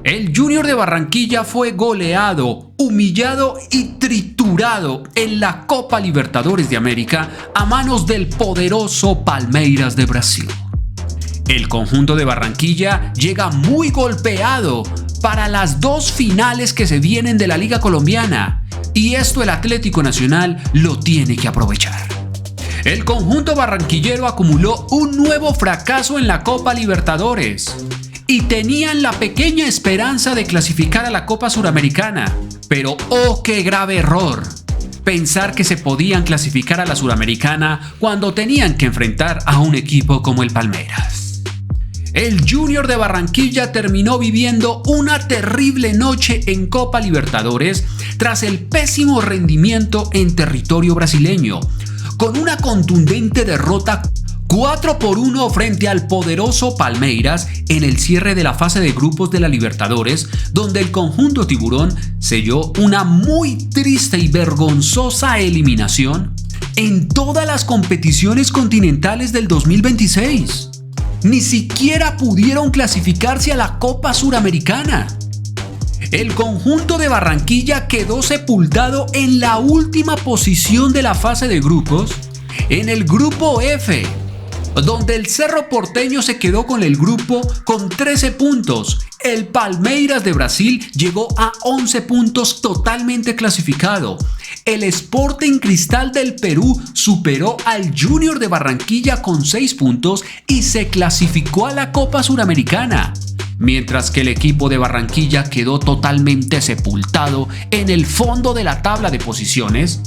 El Junior de Barranquilla fue goleado, humillado y triturado en la Copa Libertadores de América a manos del poderoso Palmeiras de Brasil. El conjunto de Barranquilla llega muy golpeado para las dos finales que se vienen de la Liga Colombiana, y esto el Atlético Nacional lo tiene que aprovechar. El conjunto barranquillero acumuló un nuevo fracaso en la Copa Libertadores y tenían la pequeña esperanza de clasificar a la Copa Suramericana. Pero ¡oh, qué grave error! Pensar que se podían clasificar a la Suramericana cuando tenían que enfrentar a un equipo como el Palmeiras. El Junior de Barranquilla terminó viviendo una terrible noche en Copa Libertadores tras el pésimo rendimiento en territorio brasileño, con una contundente derrota 4-1 frente al poderoso Palmeiras en el cierre de la fase de grupos de la Libertadores, donde el conjunto tiburón selló una muy triste y vergonzosa eliminación en todas las competiciones continentales del 2026. Ni siquiera pudieron clasificarse a la Copa Suramericana. El conjunto de Barranquilla quedó sepultado en la última posición de la fase de grupos, en el grupo F, donde el Cerro Porteño se quedó con el grupo con 13 puntos. El Palmeiras de Brasil llegó a 11 puntos totalmente clasificado. El Sporting Cristal del Perú superó al Junior de Barranquilla con 6 puntos y se clasificó a la Copa Suramericana, mientras que el equipo de Barranquilla quedó totalmente sepultado en el fondo de la tabla de posiciones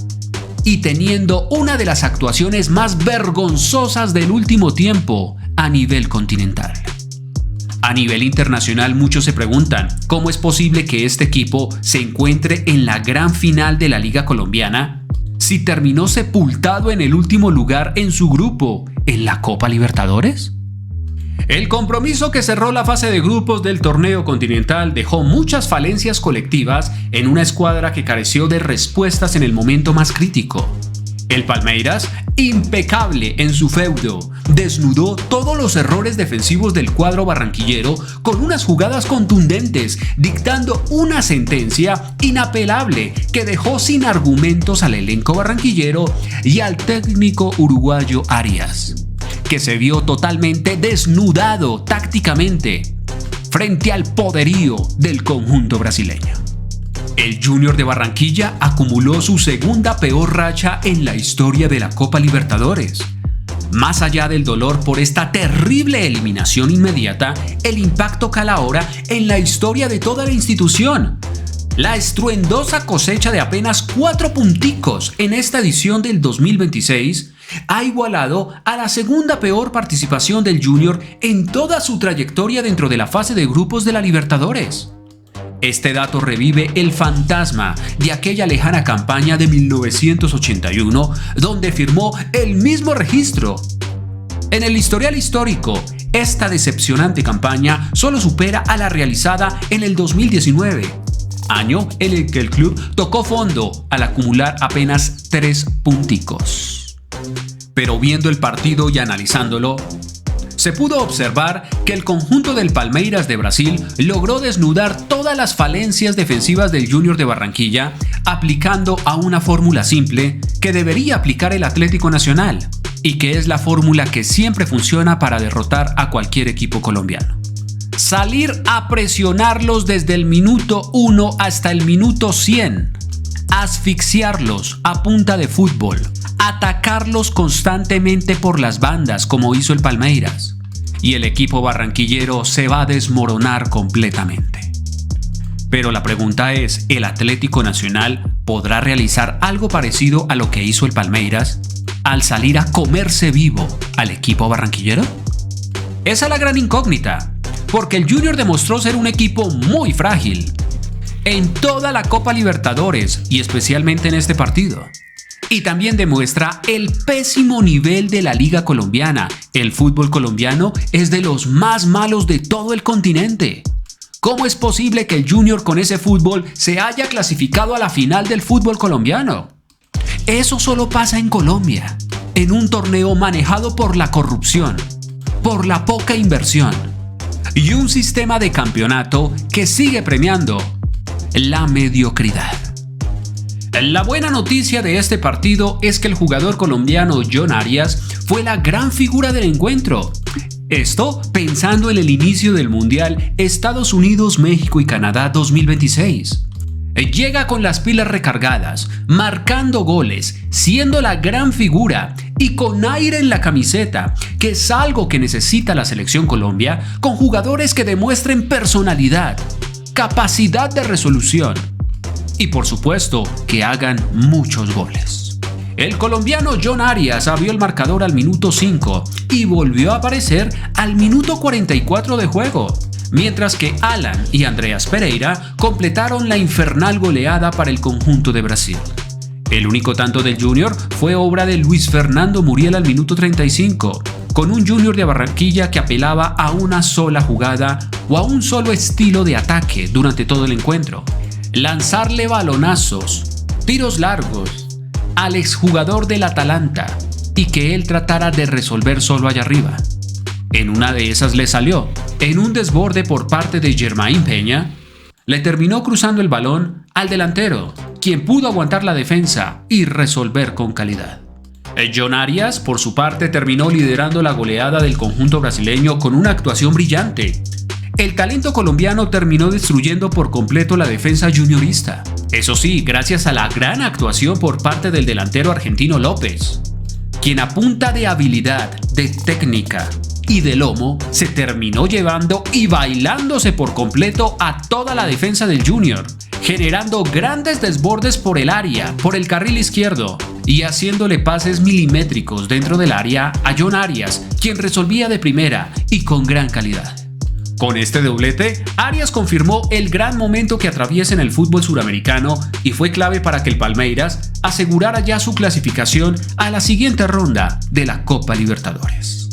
y teniendo una de las actuaciones más vergonzosas del último tiempo a nivel continental. A nivel internacional, muchos se preguntan cómo es posible que este equipo se encuentre en la gran final de la Liga Colombiana si terminó sepultado en el último lugar en su grupo en la Copa Libertadores. El compromiso que cerró la fase de grupos del torneo continental dejó muchas falencias colectivas en una escuadra que careció de respuestas en el momento más crítico. El Palmeiras, impecable en su feudo, desnudó todos los errores defensivos del cuadro barranquillero con unas jugadas contundentes, dictando una sentencia inapelable que dejó sin argumentos al elenco barranquillero y al técnico uruguayo Arias, que se vio totalmente desnudado tácticamente frente al poderío del conjunto brasileño. El Junior de Barranquilla acumuló su segunda peor racha en la historia de la Copa Libertadores. Más allá del dolor por esta terrible eliminación inmediata, el impacto cala ahora en la historia de toda la institución. La estruendosa cosecha de apenas 4 punticos en esta edición del 2026 ha igualado a la segunda peor participación del Junior en toda su trayectoria dentro de la fase de grupos de la Libertadores. Este dato revive el fantasma de aquella lejana campaña de 1981, donde firmó el mismo registro. En el historial histórico, esta decepcionante campaña solo supera a la realizada en el 2019, año en el que el club tocó fondo al acumular apenas 3 punticos. Pero viendo el partido y analizándolo, se pudo observar que el conjunto del Palmeiras de Brasil logró desnudar todas las falencias defensivas del Junior de Barranquilla, aplicando a una fórmula simple que debería aplicar el Atlético Nacional y que es la fórmula que siempre funciona para derrotar a cualquier equipo colombiano. Salir a presionarlos desde el minuto 1 hasta el minuto 100, asfixiarlos a punta de fútbol, atacarlos constantemente por las bandas como hizo el Palmeiras, y el equipo barranquillero se va a desmoronar completamente. Pero la pregunta es, ¿el Atlético Nacional podrá realizar algo parecido a lo que hizo el Palmeiras al salir a comerse vivo al equipo barranquillero? Esa es la gran incógnita, porque el Junior demostró ser un equipo muy frágil en toda la Copa Libertadores y especialmente en este partido. Y también demuestra el pésimo nivel de la Liga Colombiana. El fútbol colombiano es de los más malos de todo el continente. ¿Cómo es posible que el Junior con ese fútbol se haya clasificado a la final del fútbol colombiano? Eso solo pasa en Colombia, en un torneo manejado por la corrupción, por la poca inversión, y un sistema de campeonato que sigue premiando la mediocridad. La buena noticia de este partido es que el jugador colombiano John Arias fue la gran figura del encuentro. Esto pensando en el inicio del Mundial Estados Unidos, México y Canadá 2026. Llega con las pilas recargadas, marcando goles, siendo la gran figura y con aire en la camiseta, que es algo que necesita la selección Colombia, con jugadores que demuestren personalidad, capacidad de resolución y por supuesto que hagan muchos goles. El colombiano John Arias abrió el marcador al minuto 5 y volvió a aparecer al minuto 44 de juego, mientras que Alan y Andreas Pereira completaron la infernal goleada para el conjunto de Brasil. El único tanto del Junior fue obra de Luis Fernando Muriel al minuto 35, con un Junior de Barranquilla que apelaba a una sola jugada o a un solo estilo de ataque durante todo el encuentro: lanzarle balonazos, tiros largos al exjugador del Atalanta y que él tratara de resolver solo allá arriba. En una de esas le salió, en un desborde por parte de Jermaine Peña, le terminó cruzando el balón al delantero, quien pudo aguantar la defensa y resolver con calidad. John Arias, por su parte, terminó liderando la goleada del conjunto brasileño con una actuación brillante. El talento colombiano terminó destruyendo por completo la defensa juniorista. Eso sí, gracias a la gran actuación por parte del delantero argentino López, quien a punta de habilidad, de técnica y de lomo se terminó llevando y bailándose por completo a toda la defensa del Junior, generando grandes desbordes por el área, por el carril izquierdo y haciéndole pases milimétricos dentro del área a John Arias, quien resolvía de primera y con gran calidad. Con este doblete, Arias confirmó el gran momento que atraviesa en el fútbol suramericano y fue clave para que el Palmeiras asegurara ya su clasificación a la siguiente ronda de la Copa Libertadores.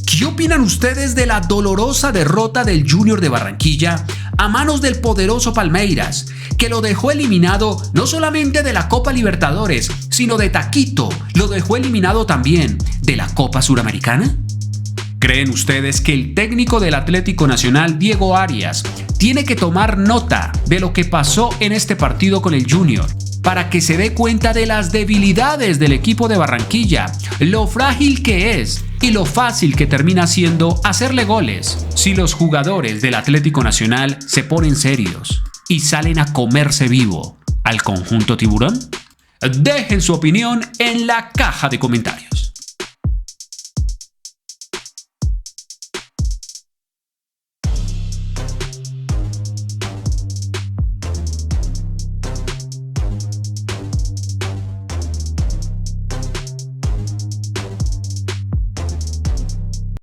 ¿Qué opinan ustedes de la dolorosa derrota del Junior de Barranquilla a manos del poderoso Palmeiras, que lo dejó eliminado no solamente de la Copa Libertadores, sino de taquito, lo dejó eliminado también de la Copa Suramericana? ¿Creen ustedes que el técnico del Atlético Nacional, Diego Arias, tiene que tomar nota de lo que pasó en este partido con el Junior para que se dé cuenta de las debilidades del equipo de Barranquilla, lo frágil que es y lo fácil que termina siendo hacerle goles si los jugadores del Atlético Nacional se ponen serios y salen a comerse vivo al conjunto tiburón? Dejen su opinión en la caja de comentarios.